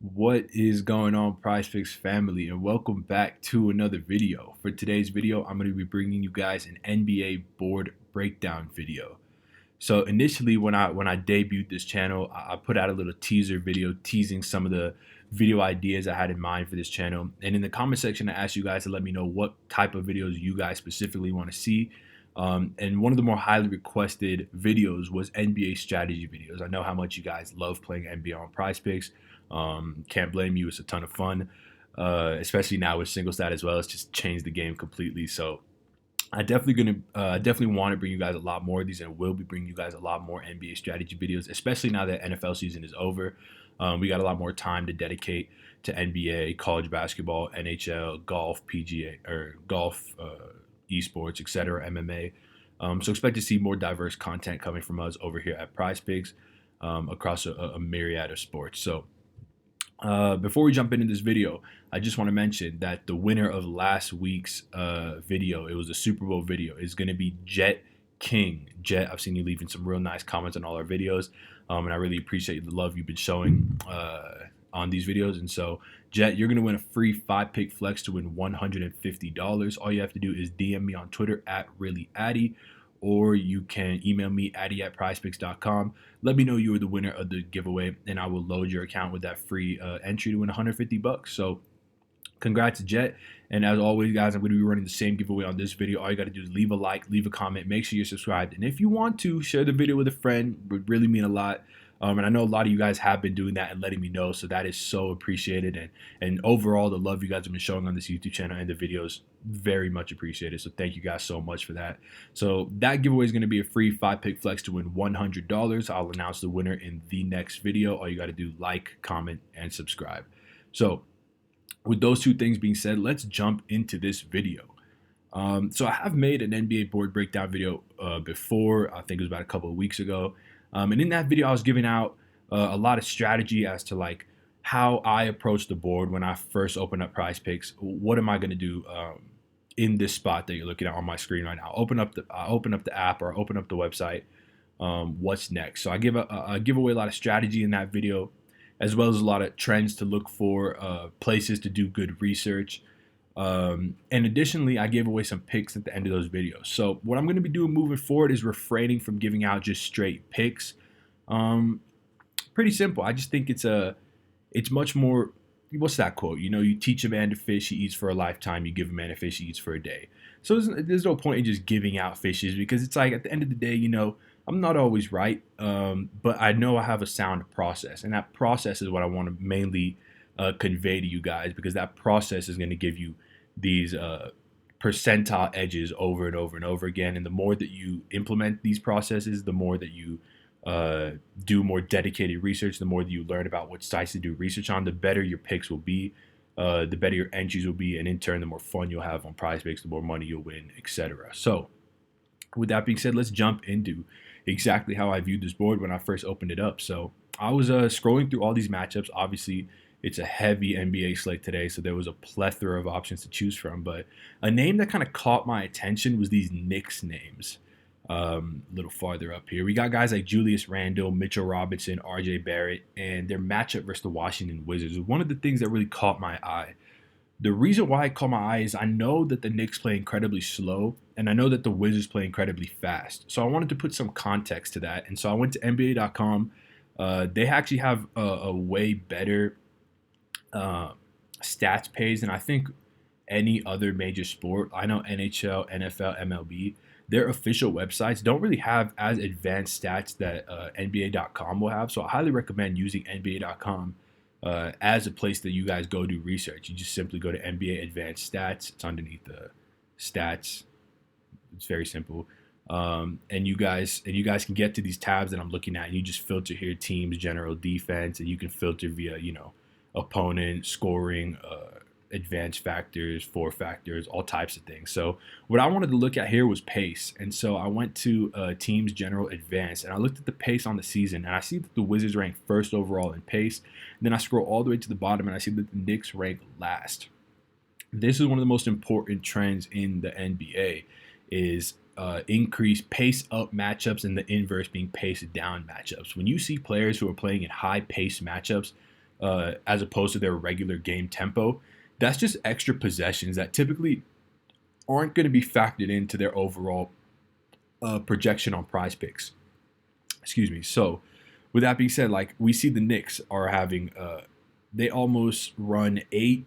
What is going on, PrizePicks family, and welcome back to another video. For today's video, I'm going to be bringing you guys an NBA board breakdown video. So initially, when I debuted this channel, I put out a little teaser video teasing some of the video ideas I had in mind for this channel. And in the comment section, I asked you guys to let me know what type of videos you guys specifically want to see. And one of the more highly requested videos was NBA strategy videos. I know how much you guys love playing NBA on PrizePicks. Can't blame you. It's a ton of fun, especially now with single stat as well. It's just changed the game completely. So definitely want to bring you guys a lot more of these, and will be bringing you guys a lot more NBA strategy videos, especially now that NFL season is over. We got a lot more time to dedicate to NBA, college basketball, NHL, golf, PGA or golf, esports, etc., MMA. So expect to see more diverse content coming from us over here at PrizePicks across a myriad of sports. So before we jump into this video, I just want to mention that the winner of last week's video, it was a Super Bowl video, is going to be Jet King. Jet, I've seen you leaving some real nice comments on all our videos, and I really appreciate the love you've been showing on these videos. And so, Jet, you're going to win a free 5-pick flex to win $150. All you have to do is DM me on Twitter at ReallyAdi, or you can email me, adi@prizepicks.com. Let me know you were the winner of the giveaway, and I will load your account with that free entry to win $150. So congrats, Jet. And as always, guys, I'm going to be running the same giveaway on this video. All you got to do is leave a like, leave a comment, make sure you're subscribed. And if you want to, share the video with a friend. It would really mean a lot. And I know a lot of you guys have been doing that and letting me know, so that is so appreciated. And overall, the love you guys have been showing on this YouTube channel and the videos, very much appreciated. So thank you guys so much for that. So that giveaway is going to be a free 5-pick flex to win $100. I'll announce the winner in the next video. All you got to do, like, comment, and subscribe. So with those two things being said, let's jump into this video. So I have made an NBA board breakdown video before. I think it was about a couple of weeks ago. And in that video, I was giving out a lot of strategy as to like how I approach the board when I first open up PrizePicks. What am I going to do in this spot that you're looking at on my screen right now? I open up the app, or I open up the website. What's next? So I give away a lot of strategy in that video, as well as a lot of trends to look for, places to do good research. And additionally, I gave away some picks at the end of those videos. So what I'm going to be doing moving forward is refraining from giving out just straight picks. Pretty simple. I just think it's much more. What's that quote? You know, you teach a man to fish, he eats for a lifetime. You give a man a fish, he eats for a day. So there's no point in just giving out fishes, because it's like at the end of the day, you know, I'm not always right, but I know I have a sound process, and that process is what I want to mainly convey to you guys, because that process is going to give you these percentile edges over and over and over again. And the more that you implement these processes, the more that you do more dedicated research, the more that you learn about what sites to do research on, the better your picks will be, the better your entries will be, and in turn, the more fun you'll have on PrizePicks, the more money you'll win, etc. So with that being said, let's jump into exactly how I viewed this board when I first opened it up. So I was scrolling through all these matchups. Obviously, it's a heavy NBA slate today, so there was a plethora of options to choose from. But a name that kind of caught my attention was these Knicks names. A little farther up here, we got guys like Julius Randle, Mitchell Robinson, R.J. Barrett, and their matchup versus the Washington Wizards was one of the things that really caught my eye. The reason why it caught my eye is I know that the Knicks play incredibly slow, and I know that the Wizards play incredibly fast. So I wanted to put some context to that. And so I went to NBA.com. They actually have a way better stats page than I think any other major sport. I know NHL, NFL, MLB, their official websites don't really have as advanced stats that NBA.com will have. So I highly recommend using NBA.com as a place that you guys go do research. You just simply go to NBA Advanced Stats. It's underneath the stats. It's very simple. And you guys can get to these tabs that I'm looking at, and you just filter here teams, general defense, and you can filter via, you know, opponent, scoring, advanced factors, four factors, all types of things. So what I wanted to look at here was pace. And so I went to teams general advanced, and I looked at the pace on the season, and I see that the Wizards rank first overall in pace. And then I scroll all the way to the bottom, and I see that the Knicks rank last. This is one of the most important trends in the NBA, is increase pace up matchups and the inverse being pace down matchups. When you see players who are playing in high pace matchups, as opposed to their regular game tempo, that's just extra possessions that typically aren't going to be factored into their overall projection on prize picks. Excuse me. So, with that being said, like we see the Knicks are having, they almost run eight.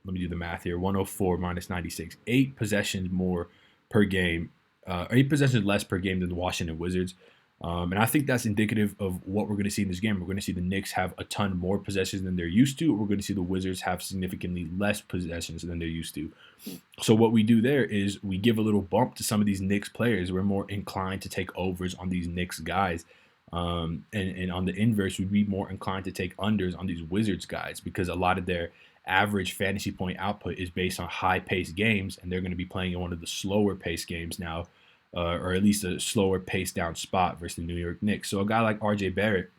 Let me do the math here. 104 minus 96, 8 possessions more per game, 8 possessions less per game than the Washington Wizards. And I think that's indicative of what we're going to see in this game. We're going to see the Knicks have a ton more possessions than they're used to. We're going to see the Wizards have significantly less possessions than they're used to. So what we do there is we give a little bump to some of these Knicks players. We're more inclined to take overs on these Knicks guys. And on the inverse, we'd be more inclined to take unders on these Wizards guys because a lot of their average fantasy point output is based on high-paced games, and they're going to be playing in one of the slower-paced games now, or at least a slower paced down spot versus the New York Knicks. So a guy like RJ Barrett,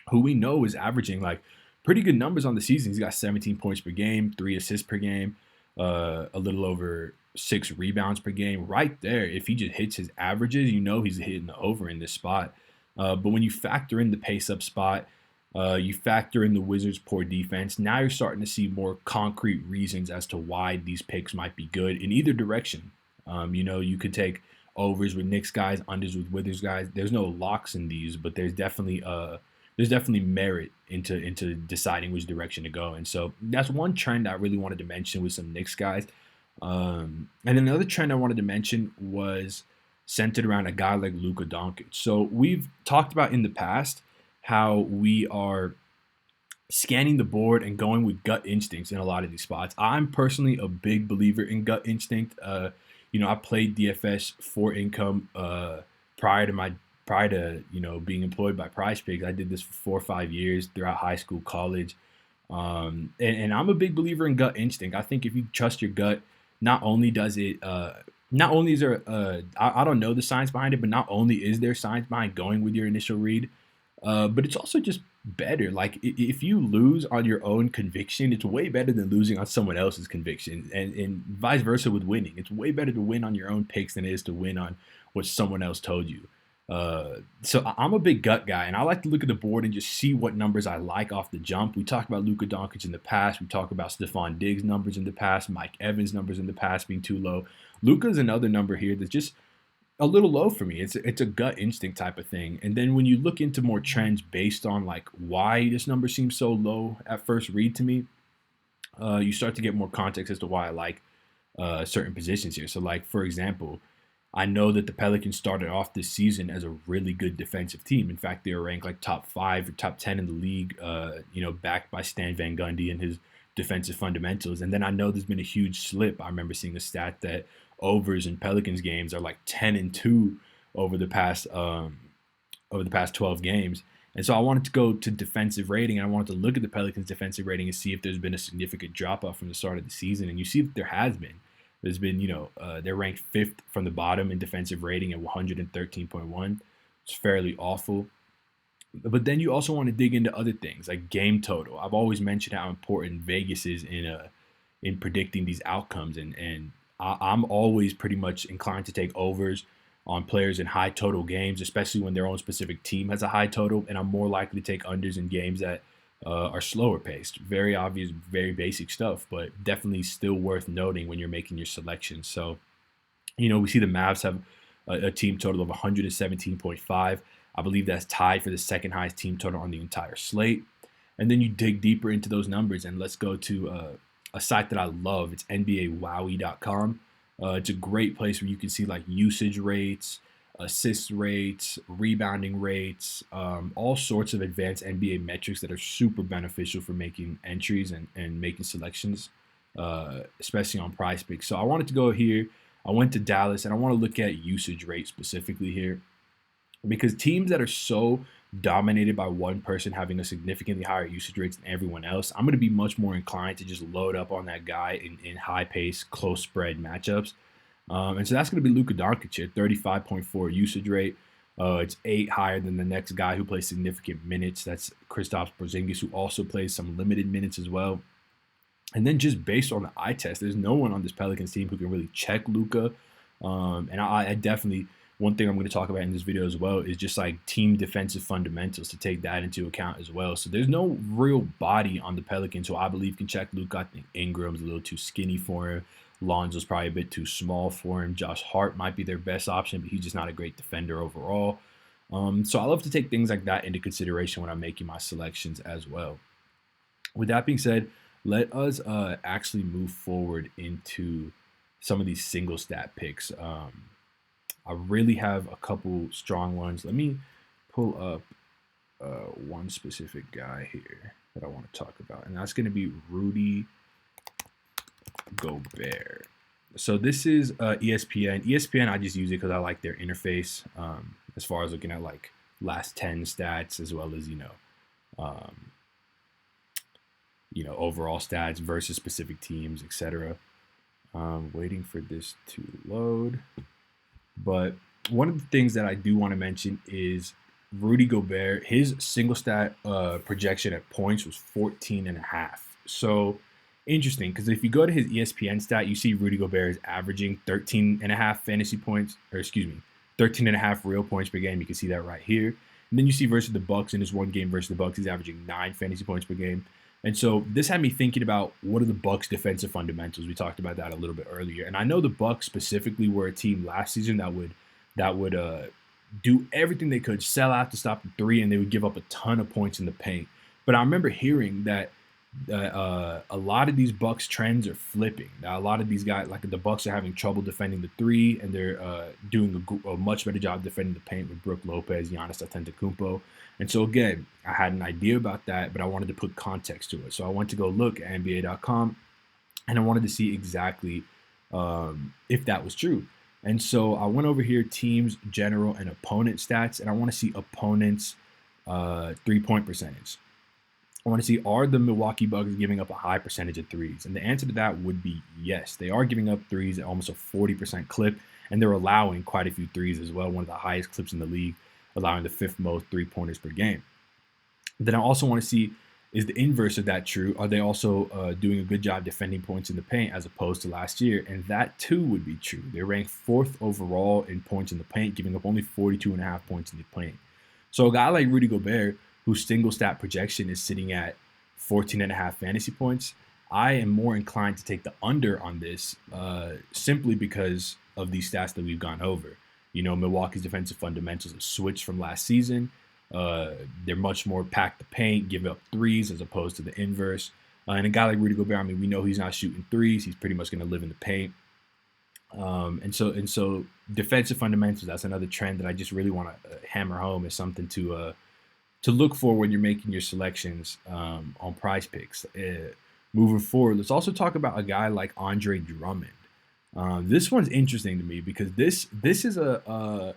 who we know is averaging like pretty good numbers on the season. He's got 17 points per game, 3 assists per game, a little over 6 rebounds per game. Right there, if he just hits his averages, you know he's hitting the over in this spot. But when you factor in the pace-up spot, you factor in the Wizards' poor defense, now you're starting to see more concrete reasons as to why these picks might be good in either direction. You could take overs with Knicks guys, unders with Wizards guys. There's no locks in these, but there's definitely merit into deciding which direction to go. And so that's one trend I really wanted to mention with some Knicks guys. And then another trend I wanted to mention was centered around a guy like Luka Doncic. So we've talked about in the past how we are scanning the board and going with gut instincts in a lot of these spots. I'm personally a big believer in gut instinct. I played DFS for income prior to being employed by PrizePicks. I did this for 4 or 5 years throughout high school, college, and I'm a big believer in gut instinct. I think if you trust your gut, not only is there I don't know the science behind it, but not only is there science behind going with your initial read, but it's also just better. Like if you lose on your own conviction, it's way better than losing on someone else's conviction, and vice versa with winning. It's way better to win on your own picks than it is to win on what someone else told you. So I'm a big gut guy, and I like to look at the board and just see what numbers I like off the jump. We talked about Luka Doncic in the past. We talked about Stephon Diggs' numbers in the past, Mike Evans' numbers in the past being too low. Luka's another number here that's just a little low for me. It's a gut instinct type of thing. And then when you look into more trends based on like why this number seems so low at first read to me, you start to get more context as to why I like certain positions here. So like, for example, I know that the Pelicans started off this season as a really good defensive team. In fact, they were ranked like top 5 or top 10 in the league, backed by Stan Van Gundy and his defensive fundamentals. And then I know there's been a huge slip. I remember seeing a stat that overs in Pelicans games are like 10-2 over the past 12 games. And so I wanted to go to defensive rating, and I wanted to look at the Pelicans defensive rating and see if there's been a significant drop off from the start of the season. And you see that there has been. There's been, they're ranked 5th from the bottom in defensive rating at 113.1. It's fairly awful. But then you also want to dig into other things like game total. I've always mentioned how important Vegas is in predicting these outcomes, and I'm always pretty much inclined to take overs on players in high total games, especially when their own specific team has a high total, and I'm more likely to take unders in games that are slower paced. Very obvious, very basic stuff, but definitely still worth noting when you're making your selections. So, we see the Mavs have a team total of 117.5. I believe that's tied for the second highest team total on the entire slate. And then you dig deeper into those numbers, and let's go to a site that I love. It's NBAWowie.com. It's a great place where you can see like usage rates, assist rates, rebounding rates, all sorts of advanced NBA metrics that are super beneficial for making entries and making selections, especially on PrizePicks. So I wanted to go here. I went to Dallas, and I want to look at usage rate specifically here, because teams that are so dominated by one person having a significantly higher usage rates than everyone else, I'm going to be much more inclined to just load up on that guy in high-paced, close-spread matchups. And so that's going to be Luka Doncic here, 35.4 usage rate. It's 8 higher than the next guy who plays significant minutes. That's Kristaps Porzingis, who also plays some limited minutes as well. And then just based on the eye test, there's no one on this Pelicans team who can really check Luka. And I definitely one thing I'm going to talk about in this video as well is just like team defensive fundamentals to take that into account as well. So there's no real body on the Pelicans who I believe can check Luka. I think Ingram's a little too skinny for him. Lonzo's probably a bit too small for him. Josh Hart might be their best option, but he's just not a great defender overall. So I love to take things like that into consideration when I'm making my selections as well. With that being said, let us actually move forward into some of these single stat picks. I really have a couple strong ones. Let me pull up one specific guy here that I want to talk about, and that's going to be Rudy Gobert. So this is ESPN. ESPN, I just use it because I like their interface as far as looking at like last 10 stats as well as, overall stats versus specific teams, etc. Waiting for this to load. But one of the things that I do want to mention is Rudy Gobert. His single stat projection at points was 14.5. So interesting, because if you go to his ESPN stat, you see Rudy Gobert is averaging 13.5 fantasy points, 13.5 real points per game. You can see that right here. And then you see versus the Bucks in his one game versus the Bucks, he's averaging 9 fantasy points per game. And so this had me thinking about what are the Bucks' defensive fundamentals. We talked about that a little bit earlier, and I know the Bucks specifically were a team last season that would do everything they could, sell out to stop the three, and they would give up a ton of points in the paint. But I remember hearing that a lot of these Bucks trends are flipping. Now, a lot of these guys, like the Bucks, are having trouble defending the three, and they're doing a much better job defending the paint with Brook Lopez, Giannis Antetokounmpo. And so again, I had an idea about that, but I wanted to put context to it. So I went to go look at NBA.com, and I wanted to see exactly if that was true. And so I went over here, teams, general, and opponent stats, and I want to see opponents' three-point percentage. I want to see, are the Milwaukee Bucks giving up a high percentage of threes? And the answer to that would be yes. They are giving up threes at almost a 40% clip, and they're allowing quite a few threes as well, one of the highest clips in the league, allowing the 5th most three-pointers per game. Then I also want to see, is the inverse of that true? Are they also doing a good job defending points in the paint as opposed to last year? And that too would be true. They ranked 4th overall in points in the paint, giving up only 42.5 points in the paint. So a guy like Rudy Gobert, whose single stat projection is sitting at 14.5 fantasy points, I am more inclined to take the under on this simply because of these stats that we've gone over. Milwaukee's defensive fundamentals have switched from last season. They're much more packed the paint, give up threes as opposed to the inverse. And a guy like Rudy Gobert, we know he's not shooting threes. He's pretty much going to live in the paint. And so defensive fundamentals, that's another trend that I just really want to hammer home as something to look for when you're making your selections on PrizePicks. Moving forward, let's also talk about a guy like Andre Drummond. This one's interesting to me because this is a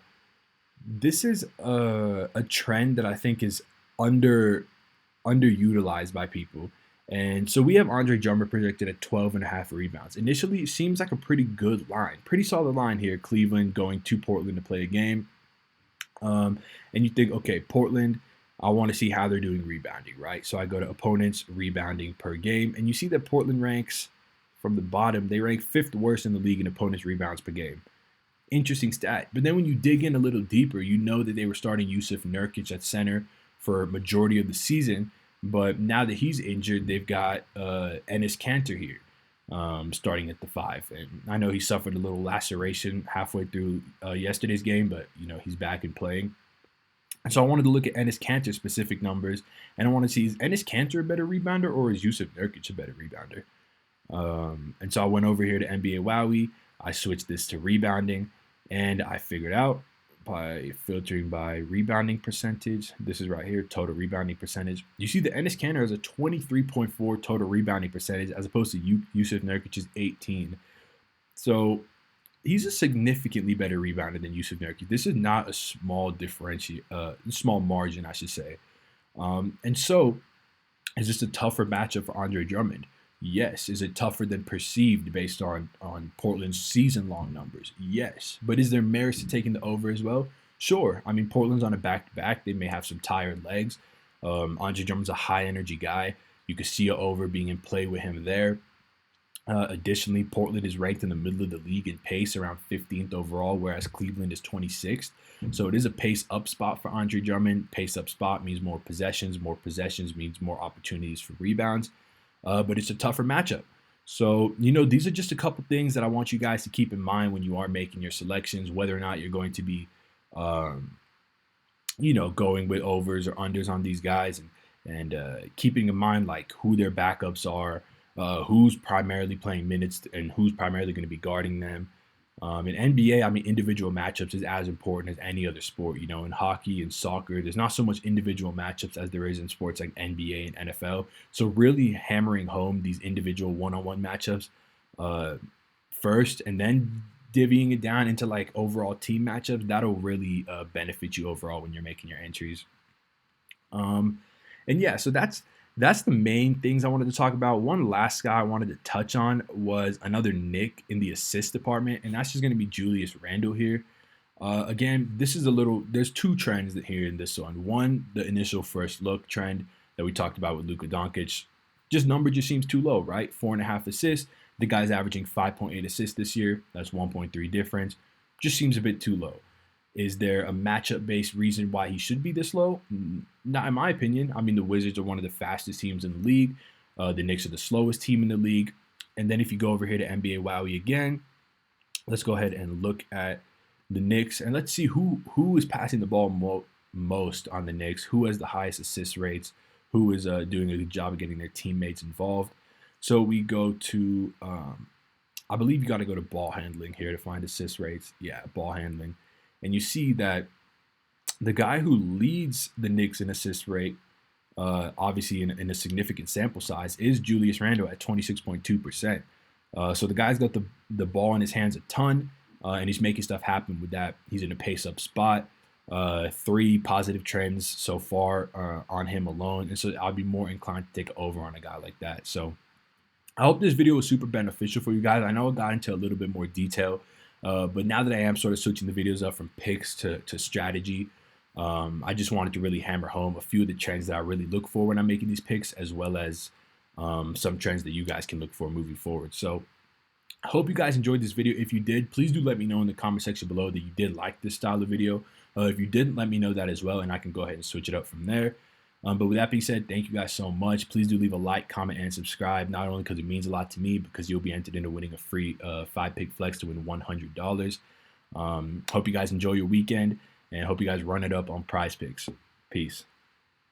trend that I think is underutilized by people. And so we have Andre Drummond projected at 12.5 rebounds. Initially, it seems like a pretty good line, pretty solid line here. Cleveland going to Portland to play a game, and you think, okay, Portland, I want to see how they're doing rebounding, right? So I go to opponents rebounding per game, and you see that Portland ranks from the bottom. They rank 5th worst in the league in opponents rebounds per game. Interesting stat. But then when you dig in a little deeper, you know that they were starting Jusuf Nurkic at center for a majority of the season. But now that he's injured, they've got Enes Kanter here starting at the 5. And I know he suffered a little laceration halfway through yesterday's game, but he's back and playing. And so I wanted to look at Enes Kanter specific numbers, and I want to see, is Enes Kanter a better rebounder or is Jusuf Nurkic a better rebounder? And so I went over here to NBA Wowie. I switched this to rebounding, and I figured out by filtering by rebounding percentage. This is right here, total rebounding percentage. You see that Enes Kanter has a 23.4 total rebounding percentage as opposed to Jusuf Nurkic's 18. So he's a significantly better rebounder than Jusuf Nurkic. This is not a small small margin, I should say. And so is this a tougher matchup for Andre Drummond? Yes. Is it tougher than perceived based on Portland's season-long numbers? Yes. But is there merits to taking the over as well? Sure. Portland's on a back-to-back. They may have some tired legs. Andre Drummond's a high-energy guy. You could see an over being in play with him there. Additionally, Portland is ranked in the middle of the league in pace, around 15th overall, whereas Cleveland is 26th. So it is a pace up spot for Andre Drummond. Pace up spot means more possessions. More possessions means more opportunities for rebounds. But it's a tougher matchup. So, these are just a couple things that I want you guys to keep in mind when you are making your selections, whether or not you're going to be, going with overs or unders on these guys, and keeping in mind like who their backups are, who's primarily playing minutes and who's primarily going to be guarding them. In NBA, I mean, individual matchups is as important as any other sport. In hockey and soccer, there's not so much individual matchups as there is in sports like NBA and NFL. So really hammering home these individual one-on-one matchups first, and then divvying it down into like overall team matchups, that'll really benefit you overall when you're making your entries. And yeah, so that's the main things I wanted to talk about. One last guy I wanted to touch on was another Nick in the assist department, and that's just going to be Julius Randle here. Again, there's two trends here in this one. One, the initial first look trend that we talked about with Luka Doncic. Number just seems too low, right? 4.5 assists. The guy's averaging 5.8 assists this year. That's 1.3 difference. Just seems a bit too low. Is there a matchup-based reason why he should be this low? Not in my opinion. I mean, the Wizards are one of the fastest teams in the league. The Knicks are the slowest team in the league. And then if you go over here to NBA Wowie again, let's go ahead and look at the Knicks. And let's see who is passing the ball most on the Knicks, who has the highest assist rates, who is doing a good job of getting their teammates involved. So we go to, I believe you got to go to ball handling here to find assist rates. Yeah, ball handling. And you see that the guy who leads the Knicks in assist rate, obviously in a significant sample size, is Julius Randle at 26.2%. So the guy's got the ball in his hands a ton, and he's making stuff happen with that. He's in a pace-up spot. 3 positive trends so far on him alone. And so I'd be more inclined to take over on a guy like that. So I hope this video was super beneficial for you guys. I know I got into a little bit more detail. But now that I am sort of switching the videos up from picks to strategy, I just wanted to really hammer home a few of the trends that I really look for when I'm making these picks, as well as some trends that you guys can look for moving forward. So I hope you guys enjoyed this video. If you did, please do let me know in the comment section below that you did like this style of video. If you didn't, let me know that as well, and I can go ahead and switch it up from there. But with that being said, thank you guys so much. Please do leave a like, comment, and subscribe, not only because it means a lot to me, because you'll be entered into winning a free 5-pick flex to win $100. Hope you guys enjoy your weekend, and hope you guys run it up on PrizePicks. Peace.